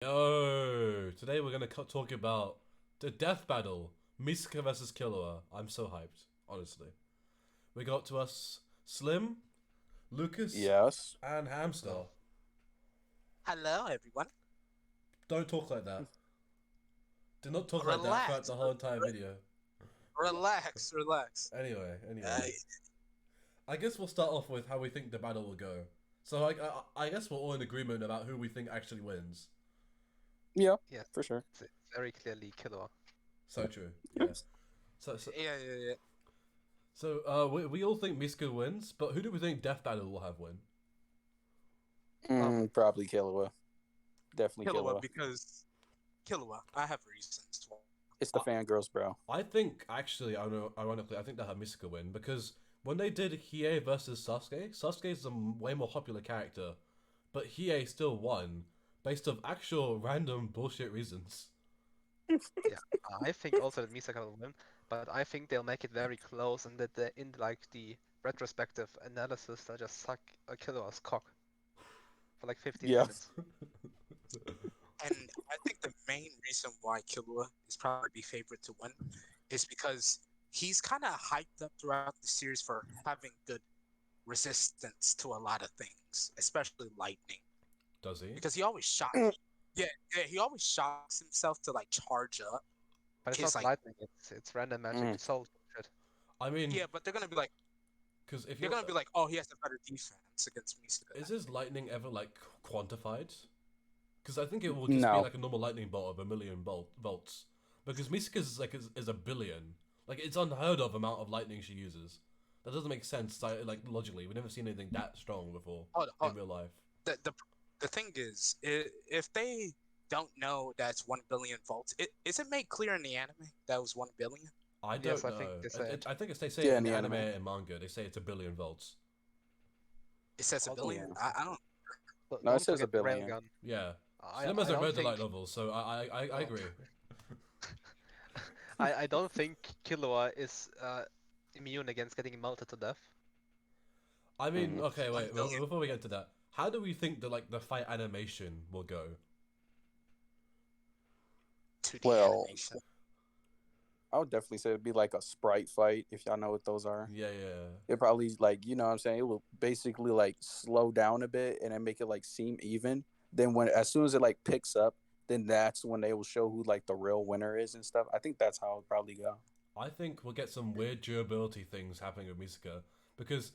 Yo, today we're gonna talk about the death battle, Misaka versus Killua. I'm so hyped, honestly. We got to us Slim, Lucas, Yes. and Hamster. Hello, everyone. Don't talk like that. Do not talk like that throughout Relax, the whole entire video. relax, relax. Anyway, Uh, I guess we'll start off with how we think the battle will go. So I guess we're all in agreement about who we think actually wins. Yeah, Yes, for sure. it's very clearly Killua. So true, yeah. Yes. So so, yeah, yeah, yeah. we all think Misaka wins, but who do we think death battle will have win? Probably Killua. Definitely Killua, Killua. because Killua. I have reasons. It's the fangirls, bro. I think actually, I know, ironically, I think they'll have Misaka win because when they did Hiei versus Sasuke, Sasuke's a way more popular character, but Hiei still won based off actual random bullshit reasons. Yeah, I think also that Misaka will win, but I think they'll make it very close and that in like the retrospective analysis, they'll just suck Killua's cock for like 15 Yeah. minutes. And I think the main reason why Killua is probably favorite to win is because he's kind of hyped up throughout the series for having good resistance to a lot of things, especially lightning. Does he? Because he always shocks. Yeah, yeah, he always shocks himself to like charge up. But it's His not like, lightning, it's random magic, Mm. soul shit. I mean, yeah, but they're gonna be like, because if they're you're, gonna be like, oh, he has a better defense against Misaka. is his lightning ever like quantified? Because I think it will just be No. like a normal lightning bolt of a million volts. Because Misaka's is a billion. Like it's unheard of amount of lightning she uses. That doesn't make sense. Like logically, we've never seen anything that strong before Hold, in hold, real life. the thing is, if they don't know that's 1 billion volts, is it made clear in the anime that was 1 billion? I Yes, don't I think know. they said. I think it's they say it Yeah, in in the the anime anime. and manga. They say it's a billion volts. It says a Also, billion. Yeah. I don't. No, it don't says a forget billion. Railgun. Yeah. I Slim I hasn't don't read the light think novel, so I oh, agree. I don't think Killua is immune against getting melted to death. I mean, Mm. okay, One wait. billion Before we get to that, how do we think the fight animation will go? 2D Well, animation. I would definitely say it'd be like a sprite fight, if y'all know what those are. Yeah. It probably like, you know what I'm saying? It will basically like slow down a bit and then make it like seem even. Then when as soon as it like picks up, then that's when they will show who like the real winner is and stuff. I think that's how it'll probably go. I think we'll get some weird durability things happening with Misaka because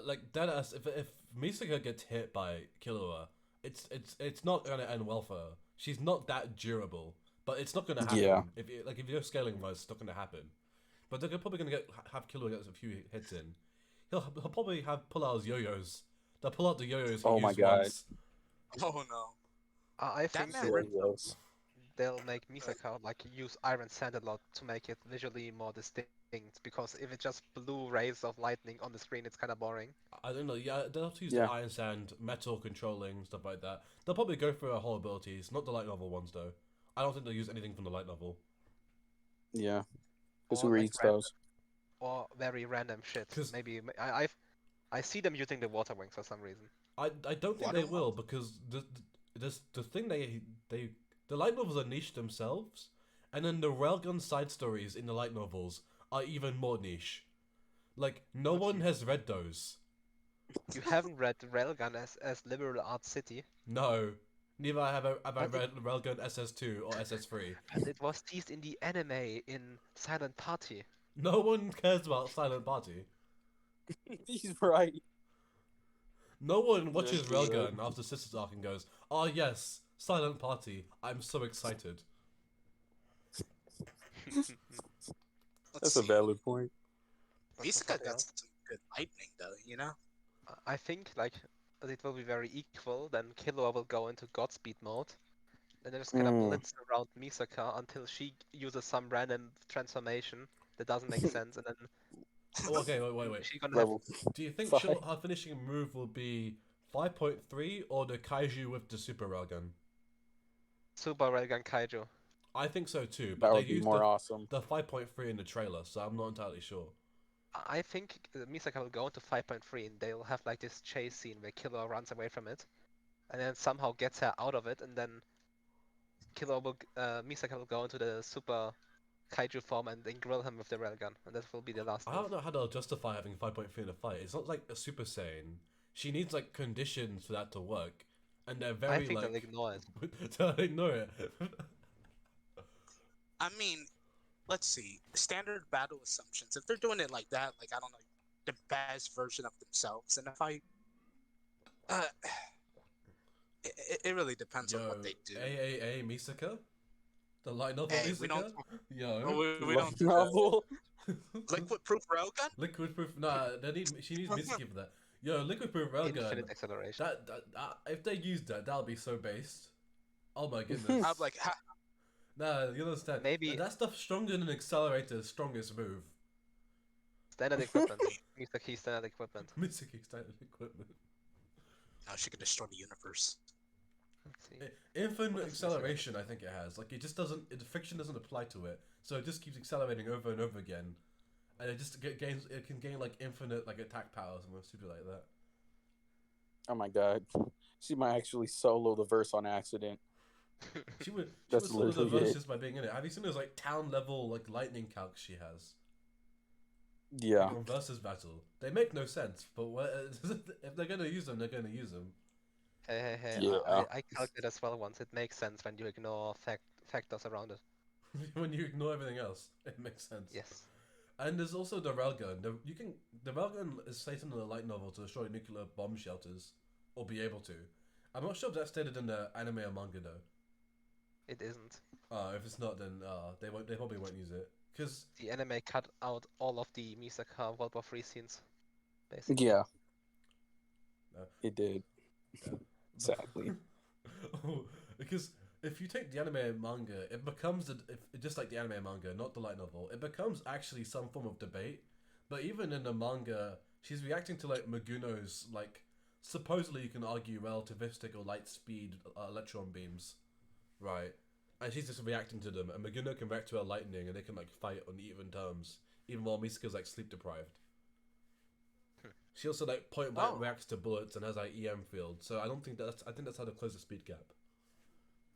like deadass. If Misaka gets hit by Killua, it's not gonna end well for her. She's not that durable, but it's not gonna Yeah. happen. If you're scaling wise, it's not gonna happen. But they're probably gonna have Killua get a few hits in. He'll probably have pull out his yo-yos. They'll pull out the yo-yos he Oh my used god. once. Oh no, I that think man Yeah, they'll he ripped up. was. they'll make Misaka like use Iron Sand a lot to make it visually more distinct because if it's just blue rays of lightning on the screen, it's kind of boring. I don't know. Yeah, they'll have to use the Yeah. Iron Sand, metal controlling stuff like that. They'll probably go for whole abilities, not the light novel ones though. I don't think they'll use anything from the light novel Yeah. Because Or who like reads those? or very random shit. because Maybe I see them using the water wings for some reason. I don't think Water they will World? because the thing they the light novels are niche themselves, and then the railgun side stories in the light novels are even more niche. Like no What one has read those. you haven't read Railgun as Liberal Arts City, No, neither have I but it read Railgun SS2 or SS3. but it was teased in the anime in Silent Party. No one cares about Silent Party. He's right. No one Yes, watches he would. Railgun after Sisters Arc and goes, "Oh yes, Silent Party! I'm so excited." Let's That's a see. valid point. But for Misaka something got else, some good lightning though. You know. I think like it will be very equal. Then Killua will go into Godspeed mode. And they're just gonna Mm. blitz around Misaka until she uses some random transformation that doesn't make sense, and then Oh, okay, wait. she's gonna have Level Do you think 5. her finishing move will be 5.3 or the Kaiju with the Super Railgun? Super Railgun Kaiju. I think so too, but That they would be used more awesome. the 5.3 in the trailer, so I'm not entirely sure. I think Misaka will go into 5.3 and they'll have like this chase scene where Killua runs away from it and then somehow gets her out of it and then Misaka will go into the super kaiju form and then grill him with the railgun, and that will be the last I move. don't know how they'll justify having 5.3 in a fight. It's not like a Super Saiyan. She needs like conditions for that to work, and they're I very think they'll like. ignore it. They'll ignore it. I mean, let's see. Standard battle assumptions. If they're doing it like that, like I don't know, the best version of themselves in a fight, uh, it really depends on Yo, what they do. AAA Misaka, the light novel Hey, we don't. Misaka. Yo, We don't do that. Novel. Liquid proof railgun. liquid proof. Nah, she needs Misaki for that. Yo, liquid proof railgun. Infinite acceleration. That if they used that, that'll be so based. Oh my goodness. I'm like, Nah, you understand? Maybe- that stuff's stronger than Accelerator's strongest move. Standard equipment. Misaki standard equipment. Misaki standard equipment. no, she could destroy the universe. Let's see. Infinite What is acceleration, I think it has. Like it just doesn't. The friction doesn't apply to it, so it just keeps accelerating over and over again, and it just gains. It can gain like infinite like attack power or something stupid like that. Oh my god. She might actually solo the verse on accident. She would. She That's would solo the literally verse it. just by being in it. Have you seen those like town level like lightning calcs she has? Yeah. Like, on versus battle, they make no sense. But if they're gonna use them, they're gonna use them. Hey, Yeah. I calculated as well once. It makes sense when you ignore factors around it. When you ignore everything else, it makes sense. Yes. And there's also the railgun. The railgun is stated in the light novel to destroy nuclear bomb shelters, or be able to. I'm not sure if that's stated in the anime or manga though. It isn't. If it's not, then they won't. They probably won't use it because The anime cut out all of the Misaka World War III scenes, basically. Yeah. No. It did. Sadly. because if you take the anime and manga, it becomes just like the anime and manga, not the light novel. It becomes actually some form of debate. But even in the manga, she's reacting to like Maguno's like supposedly you can argue relativistic or light speed electron beams, right? And she's just reacting to them, and Maguno can react to her lightning, and they can like fight on even terms, even while Misaka's like sleep deprived. She also like point blank reacts to bullets and has like EM field, so I don't think that's. I think that's how to close the speed gap.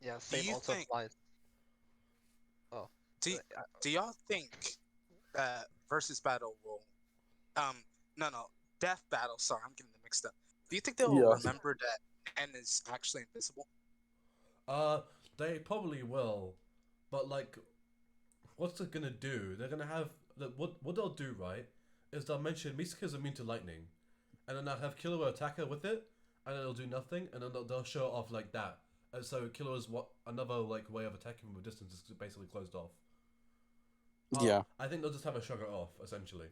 Yeah, same you also think- applies. Oh. Do y'all think that versus battle will, no, death battle? Sorry, I'm getting them mixed up. Do you think they'll Yeah. remember that N is actually invisible? They probably will, but like, what's it gonna do? They're gonna have what they'll do, right? Is they'll mention Misaka's immune to lightning, and then they'll have Killua attack her with it, and it'll do nothing, and then they'll show it off like that. And so Killua's another like way of attacking from a distance is basically closed off. Yeah. I think they'll just have her shrug it off essentially,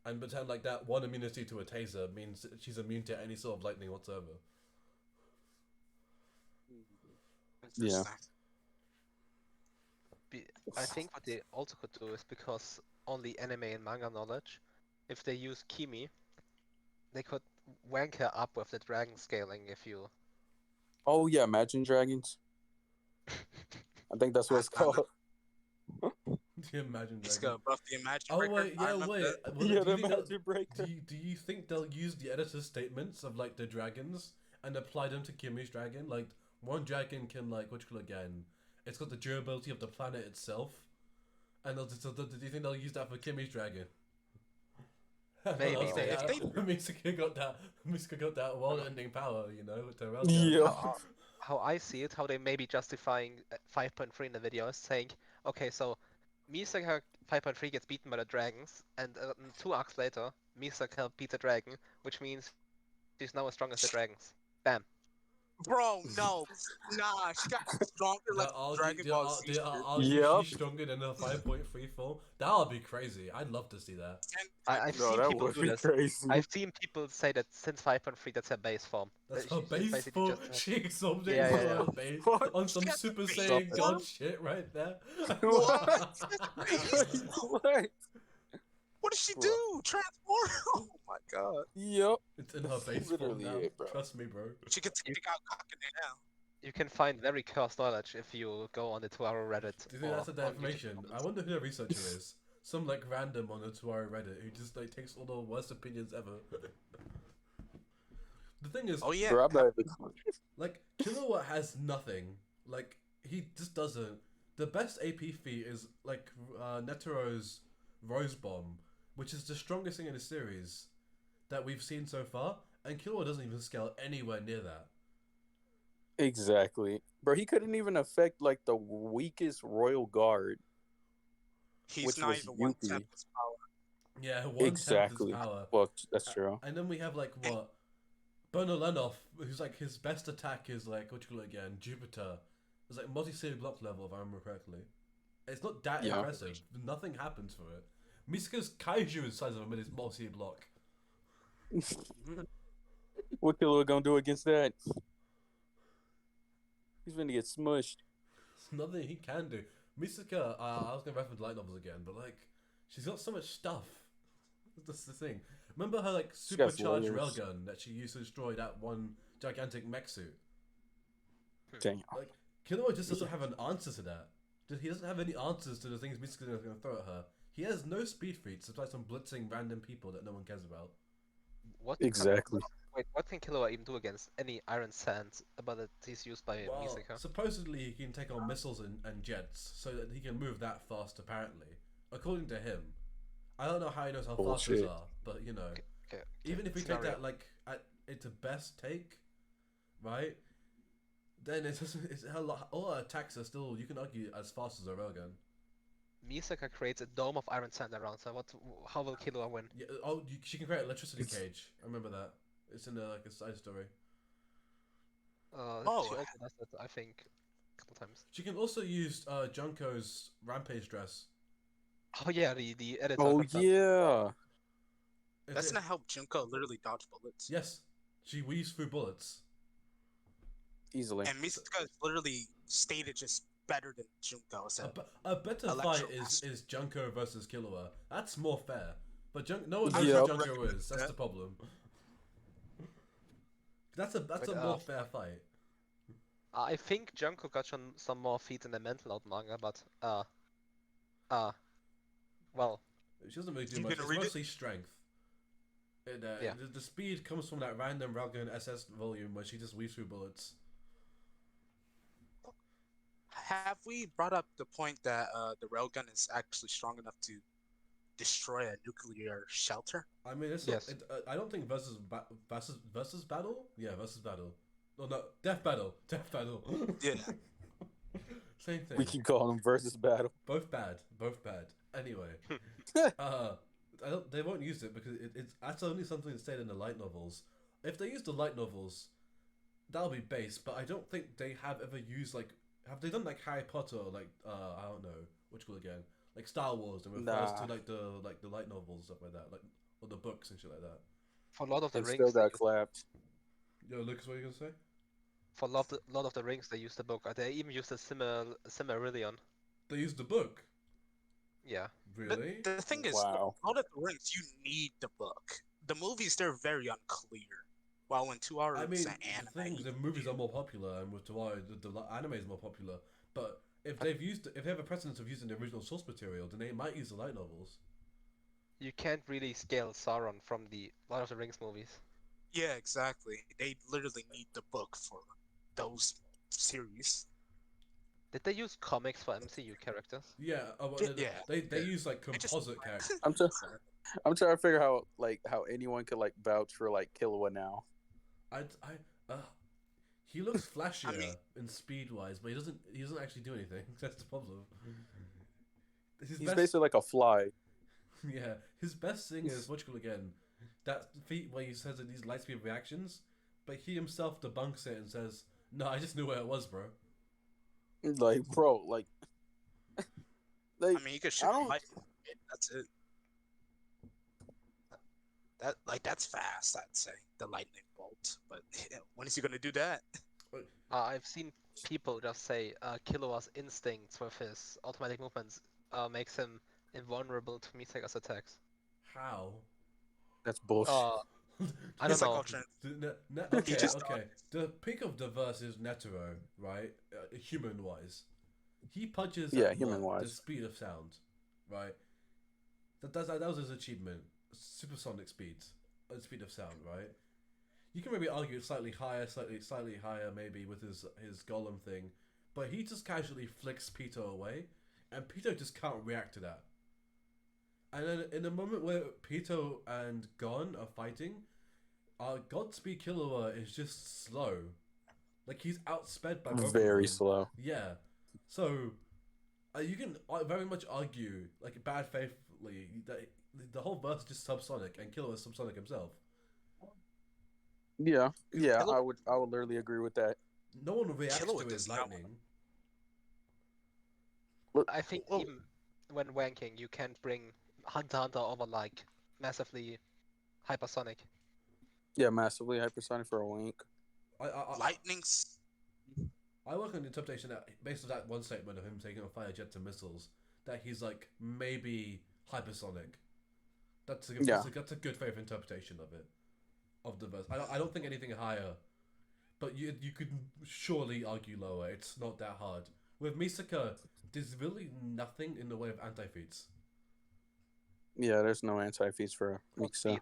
and pretend like that one immunity to a taser means she's immune to any sort of lightning whatsoever. Yeah. Interesting. I think what they also could do is because only anime and manga knowledge, if they use Kimi, they could wank her up with the dragon scaling if you. Oh yeah, Imagine Dragons. I think that's what it's I know. called. Do you imagine Let's that? go above the Imagine Oh Breaker. wait, I yeah, remember wait. that. Well, Yeah, do you the think they'll- Imagine Breaker. do you think they'll use the editor's statements of like the dragons and apply them to Kimi's dragon? Like one dragon can like what you call it again? It's got the durability of the planet itself, and do you think they'll use that for Kimi's dragon? Maybe, I'll say maybe. Misaka got that world-ending power, you know, with the railgun. Yeah. How I see it, how they may be justifying 5.3 in the video is saying, okay, so Misaka 5.3 gets beaten by the dragons, and 2 arcs later, Misaka beats the dragon, which means she's now as strong as the dragons. Bam. Bro, no, nah, she got stronger like Dragon Ball Z. They shit. argue Yep. she's stronger than a 5.3 form. That would be crazy. I'd love to see that. I've Bro, seen that people would do be this. crazy. I've seen people say that since 5.3 that's her base form. That's That her she's base basically form. just She absorbed it Yeah, into yeah, her base What? on some She got Super base Saiyan form. God shit right there. What? What? What does she Bro. do? Transform? Oh my god. Yep. It's in her That's base form literally now. it, bro. Trust me, bro. She can take out Kakane now. You can find very cursed knowledge if you go on the 2-hour Reddit. Do you think that's or the on YouTube information? I comments. wonder who the researcher is. Some like random on the 2-hour Reddit who just like takes all the worst opinions ever. The thing is, Oh yeah. Bro, I'm not even- like Killua has nothing. Like he just doesn't. The best AP feat is like Netero's Rose Bomb, which is the strongest thing in the series that we've seen so far, and Killua doesn't even scale anywhere near that. Exactly, bro. He couldn't even affect like the weakest royal guard, He's which not was even Yuki. 1/10 his power. Yeah, 1/10 his Exactly. power. Well, that's true. And then we have like what? Bono Lenov, who's like his best attack is like what you call it again? Jupiter. It's like multi-city block level if I remember correctly. It's not that Yeah. impressive. Nothing happens for it. Misaka's Kaiju is the size of a multi block. What Killua gonna do against that? He's gonna get smushed. There's nothing he can do. Misaka, I was gonna reference light novels again, but like, she's got so much stuff. That's the thing. Remember her like got supercharged layers. railgun that she used to destroy that one gigantic mech suit? Dang. Like, Killua just doesn't have an answer to that. He doesn't have any answers to the things Misaka's gonna throw at her. He has no speed feats besides some blitzing random people that no one cares about. What Exactly. Wait, what can Killua even do against any Iron Sand abilities he's used by Well, Misaka? supposedly he can take on missiles and jets, so that he can move that fast. Apparently, according to him, I don't know how he knows how fast those Bullshit. are, but you know, Okay, even if we scenario. take that like at its best take, right? Then it doesn't. It's all our attacks are still, you can argue, as fast as a railgun. Misaka creates a dome of Iron Sand around, so how will Killua win? Yeah. Oh, she can create electricity cage. I remember that. It's in like a side story. She Oh. also does that, I think, a couple times. She can also use Junko's rampage dress. Oh yeah, the editor. Oh got that. yeah. Doesn't it help Junko literally dodge bullets? Yes, she weaves through bullets. Easily. And Misaka is literally stated just better than Junko. So A better Electro fight Master. is Junko versus Killua. That's more fair. But no one knows Yeah. who Junko is. That's the problem. That's a But, more fair fight. I think Junko got some more feats in the mental out manga, but well, She doesn't really do You much. gonna It's read it? mostly strength. Yeah. The speed comes from that random Railgun SS volume where she just weaves through bullets. have we brought up the point that the railgun is actually strong enough to destroy a nuclear shelter? I mean, it's Yes. I don't think versus battle. Yeah, versus battle. Oh no, death battle. Death battle. Yeah. Same thing. We can call them versus battle. Both bad. Both bad. Anyway, they won't use it because that's only something that's stayed in the light novels. If they use the light novels, that'll be base. But I don't think they have ever used like. Have they done like Harry Potter or like I don't know what you call it again, like Star Wars and refers Nah. to like the light novels and stuff like that, like or the books and shit like that. for Lord of the And Rings, still they got use, clapped. Yo, Lucas, what are you gonna say? for Lord of the Rings, they use the book. They even use the Silmarillion. They used the book. Yeah. Really? But the thing is, Wow. Lord of the Rings, you need the book. The movies, they're very unclear. While in 2 hours, I mean, an the anime, things, the movies are more popular, and with why the anime is more popular. But if they have a precedence of using the original source material, then they might use the light novels. You can't really scale Sauron from the Lord of the Rings movies. Yeah, exactly. They literally need the book for those series. Did they use comics for MCU characters? Yeah, Yeah. they use like They just- composite characters. I'm trying to figure how anyone could like vouch for like Killua now. He looks flashier mean- in speed wise, but he doesn't actually do anything. That's the problem. His He's best, basically like a fly. yeah, his best thing is what you call again, that feat where he says that these light speed reactions, but he himself debunks it and says, "No, I just knew where it was, bro." Like, bro, like, I mean, you could shoot I don't- lightning. That's it. That's fast, I'd say. The lightning bolt. But when is he gonna do that? I've seen people just say Killua's instincts with his automatic movements makes him invulnerable to Misaka's attacks. How? that's bullshit. I It's don't like know. Ultra. Okay, just okay. The pick of the verse is Netero, right? Human wise, he punches Yeah, at the human-wise. speed of sound, right? That was his achievement, supersonic speed, speed of sound, right? You can maybe argue it's slightly higher, slightly higher, maybe with his golem thing, but he just casually flicks Pito away, and Pito just can't react to that. And then in the moment where Pito and Gon are fighting, Godspeed Killua is just slow. Like he's outsped by both Very of them. slow. Yeah. So you can very much argue, like bad faithfully, that the whole verse is just subsonic, and Killua is subsonic himself. Yeah, yeah, Killua- I would literally agree with that. No one reacts Killua to his does not lightning. I think Well- even when ranking, you can't bring Hunter x Hunter over like massively hypersonic. Yeah, massively hypersonic for a wink. Lightning's I work on the interpretation that based on that one statement of him taking on fire jets and missiles, that he's like maybe hypersonic. That's a, Yeah. that's a good faith interpretation of it, of the verse. I don't think anything higher, but you could surely argue lower. It's not that hard. With Misaka, there's really nothing in the way of anti-feats. Yeah, there's no anti-feats for Mikasa. Speed.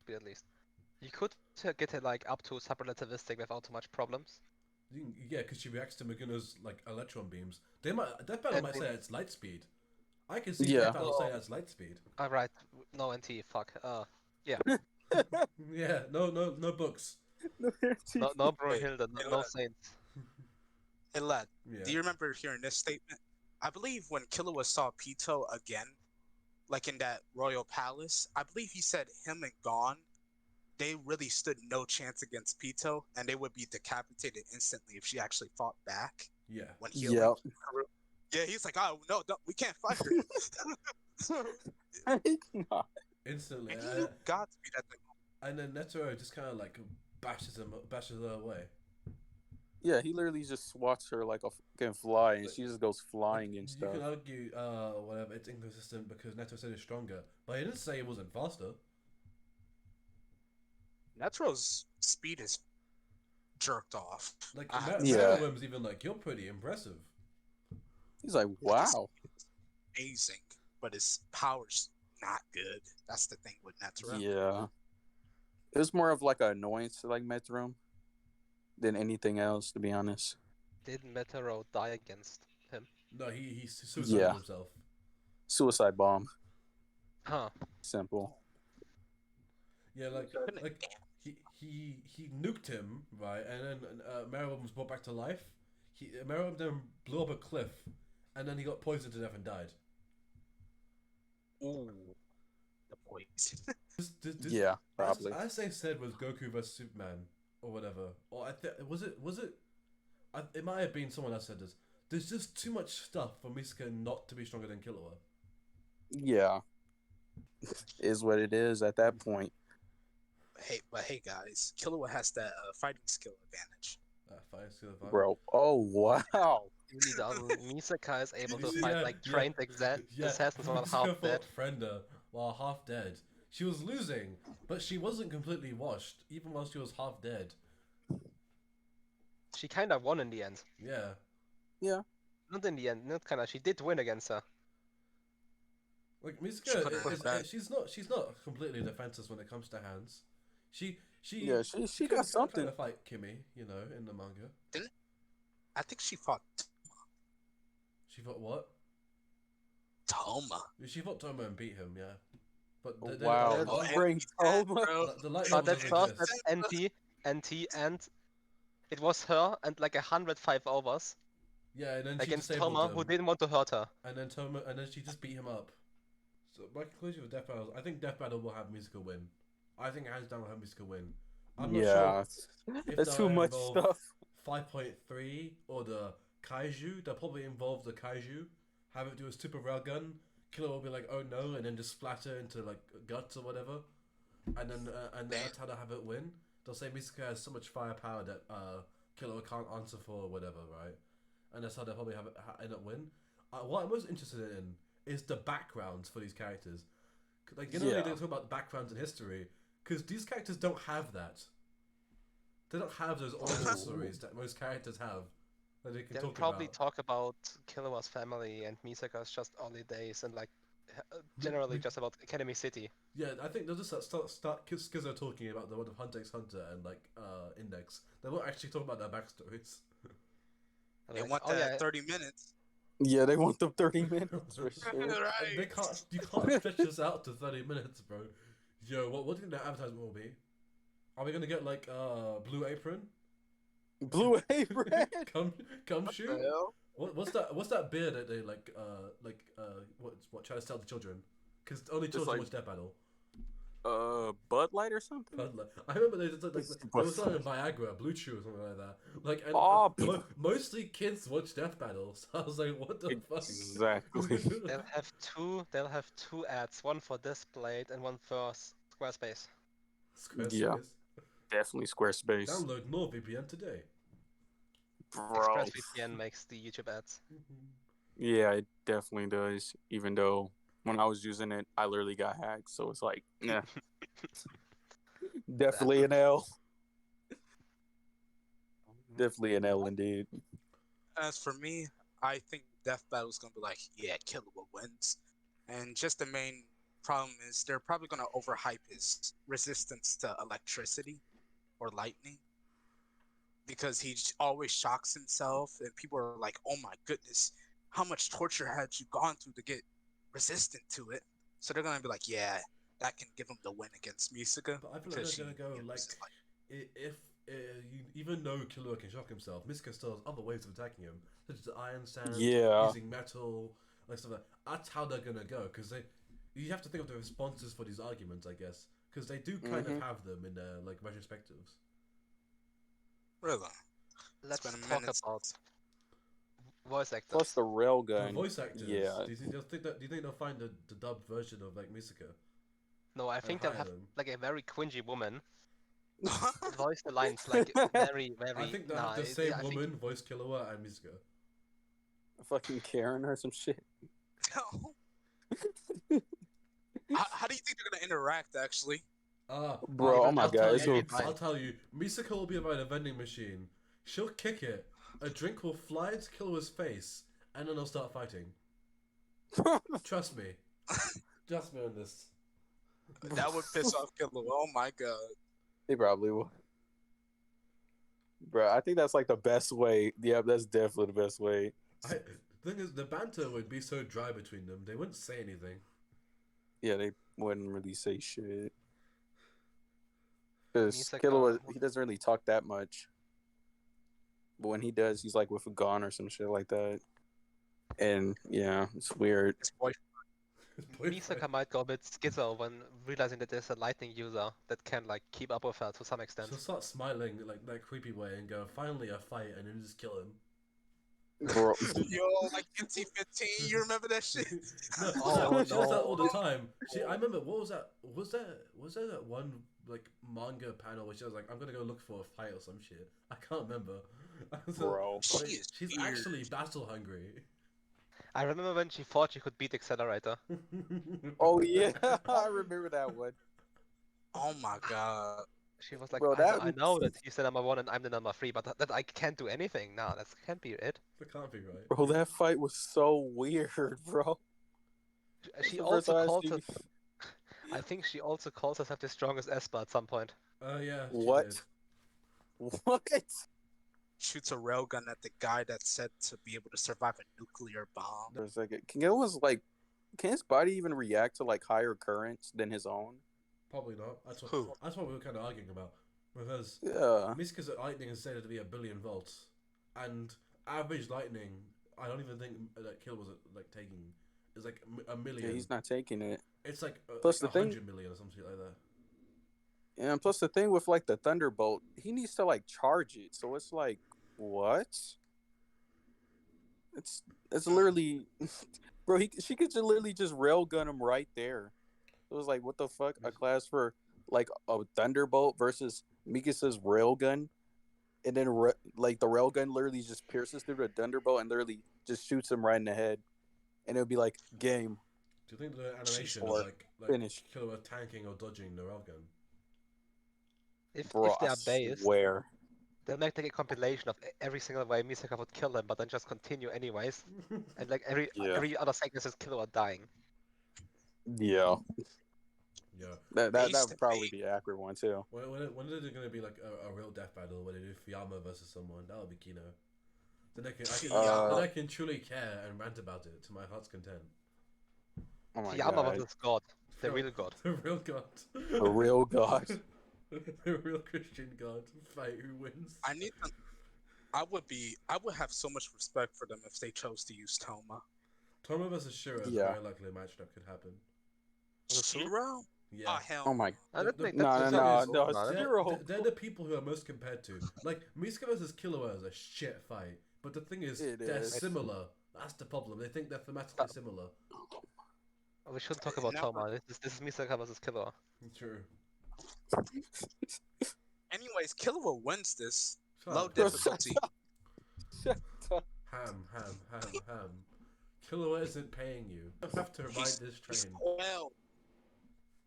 Speed at least. You could get it like up to superlativistic without too much problems. Yeah, because she reacts to Maguna's like electron beams. Death Battle And might they- say it's light speed. I can see Yeah. Death Battle saying that's light speed. Right, no NT, fuck. Yeah, no books. No Brunhilde, Hey, no lad. Saints. Hey lad, Yeah. do you remember hearing this statement? I believe when Killua saw Pito again, like in that royal palace, I believe he said him and Gon, they really stood no chance against Pito, and they would be decapitated instantly if she actually fought back Yeah. when healing. Yep. Yeah, he's like, oh no, we can't fight her. Instantly. And he knew Godspeed at the And then Netero just kind of like bashes her away. Yeah, he literally just swats her like a fucking fly, and she just goes flying and You stuff. can argue, whatever, it's inconsistent because Neto said it's stronger, but he didn't say it wasn't faster. Netero's speed is jerked off. Like, Yeah. Merriwim's even like, you're pretty impressive. He's like, wow. Amazing, but his power's not good. That's the thing with Netero. Yeah. It was more of like an annoyance to like Metro than anything else, to be honest. Did Metero die against him? No, he suicided Yeah. himself. Suicide bomb. Huh. Simple. Yeah, like he nuked him, right, and then Merriwim was brought back to life. Merriwim then blew up a cliff, and then he got poisoned to death and died. Ooh, the poison. Yeah, probably. As they said was Goku vs Superman or whatever, or was it? It might have been someone else said this. There's just too much stuff for Misaka not to be stronger than Killua. Yeah. Is what it is at that point. Hey guys, Killua has that fighting skill advantage. Fire skill of Bro. Oh, wow. Really doesn't. Misaka is able to Yeah, fight like yeah. trained assassins while Misaka half fought dead. Frenda while half dead. She was losing, but she wasn't completely washed, even while she was half dead. She kinda won in the end. Yeah. Not in the end, not kinda. She did win against her. Like She could've Misaka, put back. she's not completely defenseless when it comes to hands. She Yeah, she got something. Kind of fight Kimmy, you know, in the manga. I think she fought She fought what? Toma. She fought Tomo and beat him, yeah. But Wow. Oh, You bring and- Toma? bro. the light But level at doesn't first, exist. that's NT, and it was her and like 105 overs Yeah, and then she against disabled Toma, him. who didn't want to hurt her. And then she just beat him up. So my conclusion with Death Battle, I think Death Battle will have Misaka win. I think hands down will have Misaka win. I'm not Yeah. sure if That's too they'll much involve stuff. 5.3 or the Kaiju. They'll probably involve the Kaiju. Have it do a super railgun. Killer will be like, oh no, and then just splatter into like guts or whatever. And then that's how they'll have it win. They'll say Misaka has so much firepower that Killer can't answer for or whatever, right? And that's how they'll probably have it end up win. What I'm most interested in is the backgrounds for these characters. Like, you know, Yeah. they talk about backgrounds in history, because these characters don't have that. They don't have those origin stories that most characters have that they can They'll talk probably about. talk about Killua's family and Misaka's just early days and like generally just about Academy City. Yeah, I think they'll just start Skizzo talking about the one of Hunter x Hunter and like Index. They won't actually talk about their backstories. They Like, want oh that yeah, 30 minutes. Yeah, they want them 30 minutes for sure. And they can't. You can't stretch this out to 30 minutes, bro. Yo, what do you think the advertisement will be? Are we gonna get like Blue Apron? Blue Apron. come What shoot. the hell? What's that beer that they what try to sell to children? Because only children like- watch Death Battle. Bud Light or something? Bud Light. I remember they was Bud like Viagra, Blue Chew or something like that. Like and Oh, mostly kids watch Death Battles. I was like, what the fuck? Exactly. they'll have two ads, one for Displayed and one for Squarespace. Squarespace. Yeah. Definitely Squarespace. Download NordVPN today. Bro. ExpressVPN makes the YouTube ads. Yeah, it definitely does. Even though when I was using it, I literally got hacked. So it's like, yeah. Definitely an L. Definitely an L indeed. As for me, I think Death Battle's gonna be like, yeah, Killua wins. And just the main problem is they're probably gonna overhype his resistance to electricity or lightning. Because he always shocks himself, and people are like, "Oh my goodness, how much torture had you gone through to get resistant to it?" So they're gonna be like, "Yeah, that can give him the win against Misaka." But I feel like they're gonna go like, if even though Killua can shock himself, Misaka still has other ways of attacking him, such as iron sand, Yeah. using metal, like stuff like that. That's how they're gonna go, because you have to think of the responses for these arguments, I guess, because they do kind of have them in their like retrospectives. Really? Let's been a talk minute about voice actors. Plus the railgun. The voice actors. Yeah. Do you think they'll find the dubbed version of like Misaka? No, I think they'll hire have them. like a very cringy woman voice the lines like very, very. I think they'll nah, have the same I think- woman voice Killua and Misaka. Fucking Karen or some shit. How do you think they're gonna interact? Actually, Bro, oh my I'll God, tell it's you, so- I'll tell you. Misaka will be by the vending machine. She'll kick it. A drink will fly into Killua's face, and then they'll start fighting. Trust me. Trust me on this. that would piss off Killua. Oh my god. They probably will. Bro, I think that's like the best way. Yeah, that's definitely the best way. The thing is, the banter would be so dry between them. They wouldn't say anything. Yeah, they wouldn't really say shit. Because Misaka- Killua, he doesn't really talk that much. But when he does, he's like with a gun or some shit like that. And yeah, it's weird. His boyfriend. His boyfriend. Misaka might go a bit schizo when realizing that there's a lightning user that can like keep up with her to some extent. She'll start smiling like that creepy way and go, "Finally a fight," and then just kill him. Bro, Yo, like NC-15, you remember that shit? No, Oh, she does that no. all the time. I remember what was that? Was there that one like manga panel where she was like, "I'm gonna go look for a fight or some shit." I can't remember. Bro. She Like, is she's weird. actually battle hungry. I remember when she thought she could beat Accelerator. oh yeah, I remember that one. Oh my god. She was like, Bro, I know that he's the number one and I'm the number three, but that I can't do anything. Nah, that can't be it. That can't be right. Bro, that fight was so weird, bro. She The first also time I calls seen- us. I think she also calls herself the strongest Esper at some point. Yeah. she What? did. What? Shoots a railgun at the guy that's said to be able to survive a nuclear bomb. There's like, can his body even react to like higher currents than his own? Probably not. That's what. Who? That's what we were kind of arguing about. Because Yeah. Misaka's lightning is said to be 1 billion volts, and average lightning, I don't even think that Kill was like taking, is like a million. Yeah, he's not taking it. It's like Plus like the thing- 100 million or something like that. And plus the thing with like the Thunderbolt, he needs to like charge it. So it's like, what? It's literally, bro. She could just literally just railgun him right there. It was like, what the fuck? A class for like a Thunderbolt versus Mikasa's railgun, and then like the railgun literally just pierces through the Thunderbolt and literally just shoots him right in the head, and it would be like game. Do you think the animation Or is like finished. Killua tanking or dodging the railgun? If Bro, they I are based, swear. they'll make like a compilation of every single way Misaka would kill him, but then just continue anyways. And like every Yeah. every other segment is Killua dying. Yeah, Yeah. that Base would to probably base. be an accurate one too. When is it gonna be like a real death battle where they do Fiyama versus someone? That would be Kino. Then Fiyama. I can truly care and rant about it to my heart's content. Oh my Kiyama god, versus God, the real God. The real god. a real god. The real Christian god. Fight who wins. I need them. I would have so much respect for them if they chose to use Toma. Toma versus Shiro is a Yeah. very likely match that could happen. Versus who? Shiro? Yeah. Oh hell. Oh my. I don't think No, that's no, thing no, is, no. no, Zero. they're the people who are most compared to. Like, Misaka versus Killua is a shit fight. But the thing is, It they're is. similar. That's the problem. They think they're thematically similar. We shouldn't talk about No. Toma. This is Misaka versus Killua. True. Anyways, Killua wins this. Shut Low up. difficulty. Ham. Killua isn't paying you. You have to ride this He's train. 12.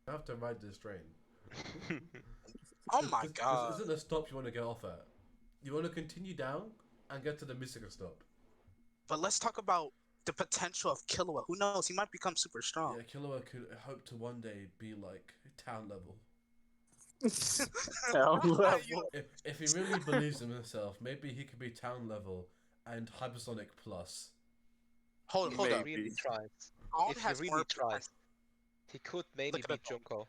You have to ride this train. Oh my This god. isn't a stop you want to get off at. You want to continue down and get to the Misaka stop. But let's talk about the potential of Killua. Who knows? He might become super strong. Yeah, Killua could hope to one day be like town level. Town level. If he really believes in himself, maybe he could be town level and hypersonic plus. Hold If up. he Maybe. really tries. Gon If he has really more tries, potential. he could maybe Look at beat it. Junko.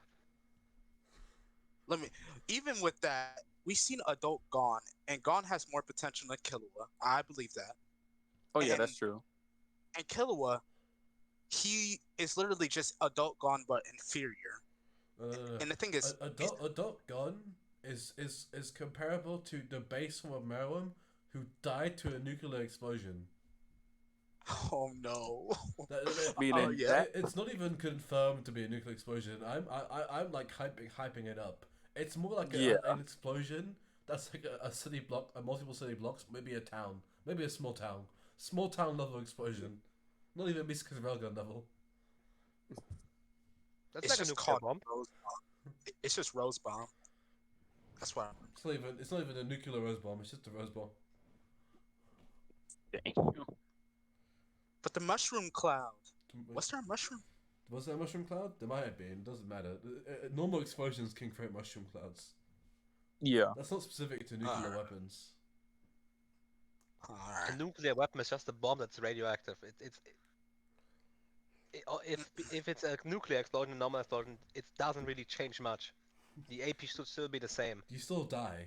Even with that, we've seen adult Gon, and Gon has more potential than Killua. I believe that. Oh yeah, And- that's true. And Killua, he is literally just adult Gon but inferior. And the thing is, Adult Gun is comparable to the base form of Meruem who died to a nuclear explosion. oh no. Meaning Oh, yeah. that It's not even confirmed to be a nuclear explosion. I'm like hyping it up. It's more like an explosion that's like a city block, a multiple city blocks, maybe a town, maybe a small town level explosion. Not even Misaka's railgun level. That's It's like a just nuclear called bomb. Rose Bomb. It's just Rose Bomb. That's why. It's not even a nuclear rose bomb. It's just a rose bomb. But the mushroom cloud. What's there a mushroom? Was there a mushroom cloud? There might have been. It doesn't matter. Normal explosions can create mushroom clouds. Yeah. That's not specific to nuclear weapons. A Alright. nuclear weapon is just a bomb that's radioactive. If it's a nuclear explosion, a normal explosion, it doesn't really change much. The AP should still be the same. You still die.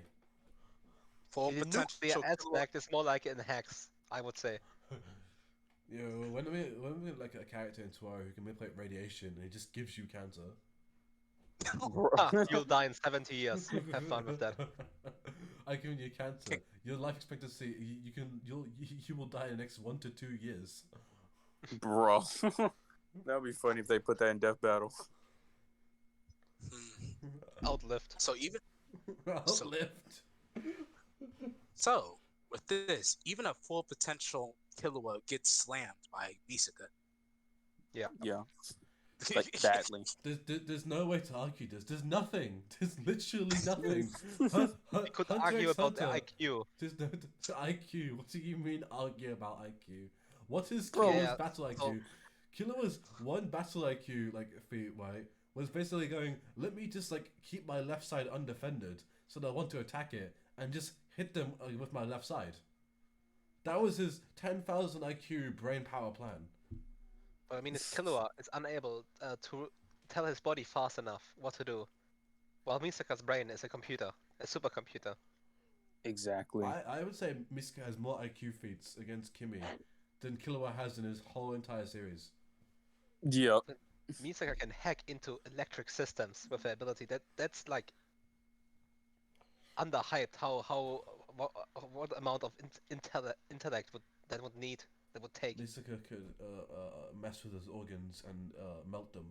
Full The potential nuclear Killua. aspect is more like in hex, I would say. You know, when we like a character in Tuaro who can manipulate radiation and he just gives you cancer. You'll die in 70 years. Have fun with that. I give you cancer. Your life expectancy, you will die in the next 1 to 2 years. Bro. That would be funny if they put that in Death Battle. Outlived. So even Outlived. so with this, even a full potential Killua gets slammed by Misaka. Yeah. Like badly. There's no way to argue this. There's nothing. There's literally nothing. We could argue about the IQ. There's no IQ. What do you mean argue about IQ? What is Bro, Killua's yeah, battle IQ? so- Killua's one battle IQ like feat, right, was basically going, let me just like keep my left side undefended so that I want to attack it and just hit them with my left side. That was his 10,000 IQ brain power plan. But I mean, if Killua is unable to tell his body fast enough what to do, while Misaka's brain is a computer, a supercomputer. Exactly. I would say Misaka has more IQ feats against Kimi than Killua has in his whole entire series. Yep. Misaka can hack into electric systems with her ability. That's like underhyped. What amount of intellect would take? Misaka could mess with his organs and melt them.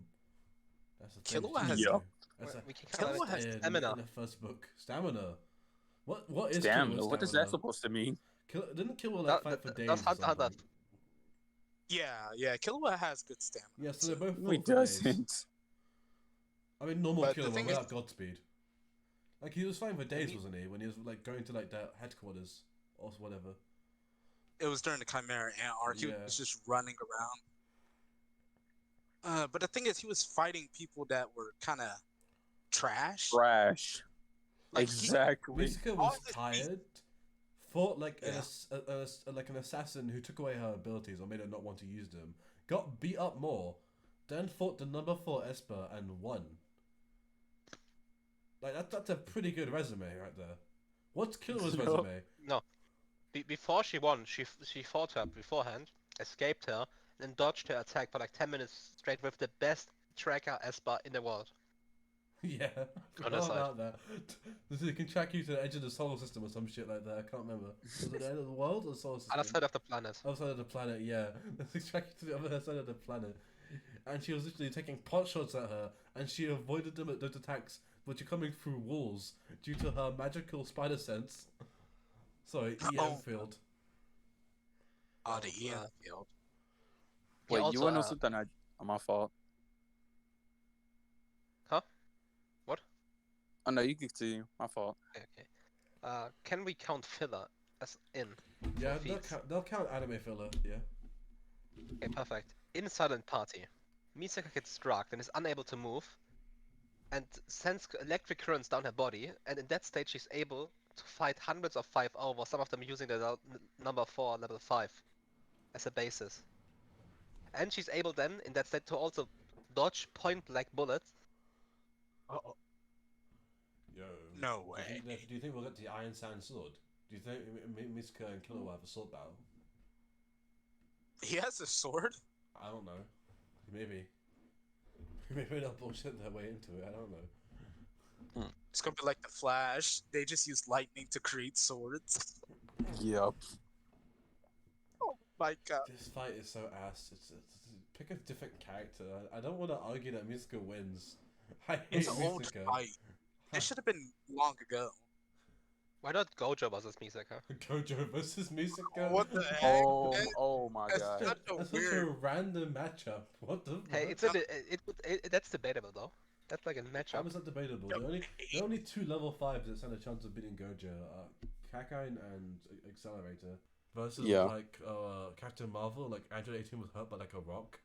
That's the thing. Killua she has- can Yeah. do. That's We can Killua call has it in stamina. the first book. Stamina. What is Damn. Killua's What is stamina? that supposed to mean? Didn't Killua like fight for days? That's or Hunter. something? Yeah, Killua has good stamina. Yeah, so they both No, he fought for days. doesn't. I mean, normal But the Killua thing without Godspeed. Like he was fighting for days, wasn't he? When he was like going to like their headquarters or whatever. It was during the Chimera Ant arc. He Yeah. was just running around. But the thing is, he was fighting people that were kind of trash. Trash. Like Exactly. Misaka all was this tired, fought like Yeah. like an assassin who took away her abilities or made her not want to use them, got beat up more, then fought the number 4 Esper and won. Like that's a pretty good resume right there. What's Killua's Yup. resume? No, before she won, she fought her beforehand, escaped her, and dodged her attack for like 10 minutes straight with the best tracker Esper in the world. Yeah, On her forgot side. about that. They can track you to the edge of the solar system or some shit like that. I can't remember. Was it the end of the world or the solar system? Other side of the planet. Other side of the planet, yeah. They track you to the other side of the planet. And she was literally taking pot shots at her, and she avoided them at those attacks, which are coming through walls due to her magical spider sense. Sorry, EM Oh. field. the EM field. He Wait, you also, wanna know something? My fault. Huh? What? Oh no, you can continue. My fault. Okay. Can we count filler as in? Yeah, feats? they'll count anime filler, yeah. Okay, perfect. In Silent Party, Misaka gets struck and is unable to move, and sends electric currents down her body, and in that state she's able to fight hundreds of 5-0, some of them using the number 4, level 5, as a basis. And she's able then, in that state, to also dodge point-blank bullets. Uh-oh. Yo. No Do way. you think we'll get the Iron Sand sword? Do you think Misaka and Killua have a sword battle? He has a sword. I don't know. Maybe. Maybe they'll bullshit their way into it. I don't know. It's gonna be like the Flash. They just use lightning to create swords. Yep. Oh my god. This fight is so ass. Pick a different character. I don't want to argue that Misaka wins. I hate It's an old Misaka. fight. It should have been long ago. Why not Gojo versus Misaka? Gojo versus Misaka. What the heck? Oh my That's god. such a That's such a weird. random matchup. What the Hey, fuck? that's debatable though. That's like a How matchup. is that debatable? The only 2 level 5s that stand a chance of beating Gojo are Kakai and Accelerator versus Yeah. like Captain Marvel. Like Android 18 was hurt by like a rock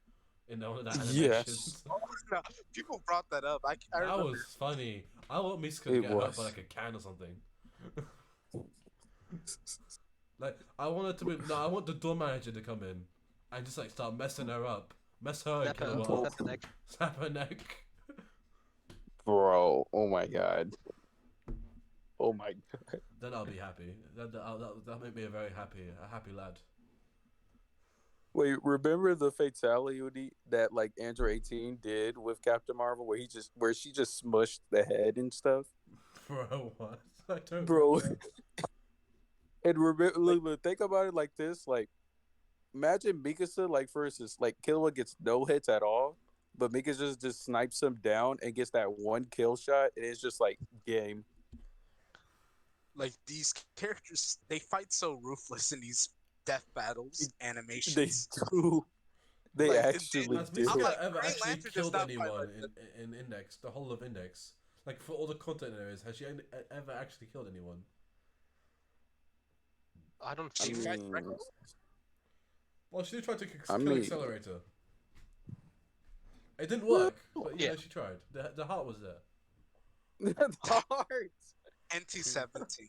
in one of that animation. Yes. Oh, no. People brought that up. I That remember. was funny. I want Misaka to It get hurt was. by like a can or something. Like I want it to be. No, I want the door manager to come in and just like start messing her up, mess her and Snap kill her, her up, snap her neck. snap her neck. Bro. Oh my god. Oh my god. Then I'll be happy. That'll make me a happy lad. Wait, remember the fatality that like Andrew 18 did with Captain Marvel where she just smushed the head and stuff? Bro, what? I don't. Bro. remember. And look, think about it like this, like imagine Mikasa like versus like Killua gets no hits at all, but Mikasa just snipes him down and gets that one kill shot, and it's just like game. Like these characters, they fight so ruthless in these death battles, They animations. do. They Like, actually Has do. Misaka I'm like, ever Green actually Lantern does killed not fight anyone like in Index, the whole of Index? Like for all the content areas, has she ever actually killed anyone? I don't I She think. fight mean, Record. Well, she did try to I kill mean- Accelerator. It didn't work, but Yeah. she tried. The heart was there. the heart. NT-17.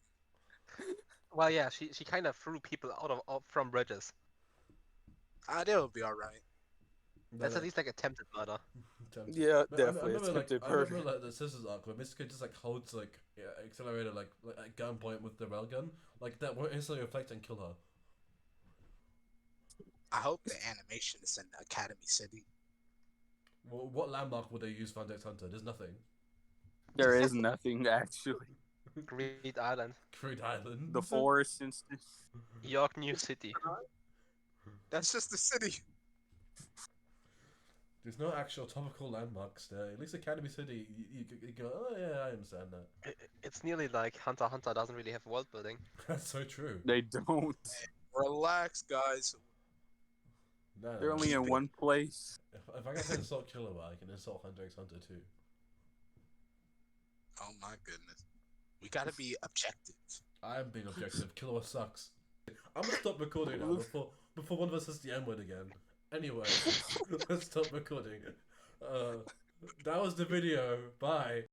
Well, yeah, she kind of threw people out from bridges. They'll be alright. That's at least like attempted murder. Yeah, But definitely. I remember, like, attempted I remember murder. like the Scissors arc where Misaka just like holds like Accelerator like at gunpoint with the railgun, like that won't instantly reflect and kill her. I hope the animation is in Academy City. Well, what landmark would they use for Index Hunter? There's nothing. There is nothing actually. Greed Island, Creed Island. The forest instance. York, New City. That's just the city. There's no actual topical landmarks there. At least Academy City, you go, oh yeah, I understand that. It's nearly like Hunter x Hunter doesn't really have world building. That's so true. They don't. Relax, guys. No, They're only in one place. If I can insult Killua, I can insult Hunter x Hunter too. Oh my goodness. We gotta be objective. I am being objective. Killua sucks. I'm gonna stop recording now before one of us says the N word again. Anyway, let's stop recording. That was the video. Bye.